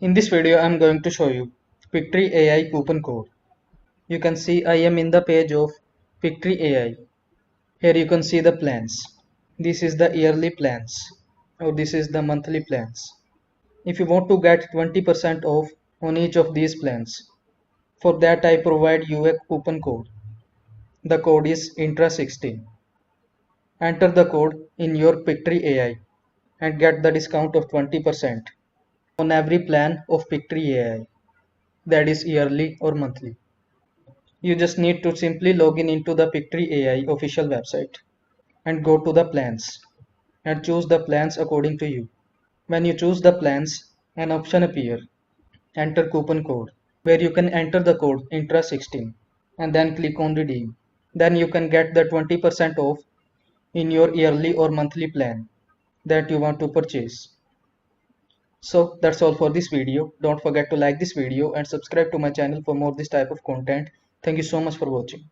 In this video, I am going to show you pictory.ai coupon code. You can see I am in the page of pictory.ai. Here you can see the plans. This is the yearly plans, or this is the monthly plans. If you want to get 20% off on each of these plans, for that I provide you a coupon code. The code is intra16. Enter the code in your pictory.ai and get the discount of 20% on every plan of pictory.ai, that is yearly or monthly. You just need to simply log in into the pictory.ai official website and go to the plans and choose the plans according to you. When you choose the plans, an option appear, enter coupon code, where you can enter the code intra16 and then click on redeem. Then you can get the 20% off in your yearly or monthly plan that you want to purchase. So that's all for this video. Don't forget to like this video and subscribe to my channel for more this type of content. Thank you so much for watching.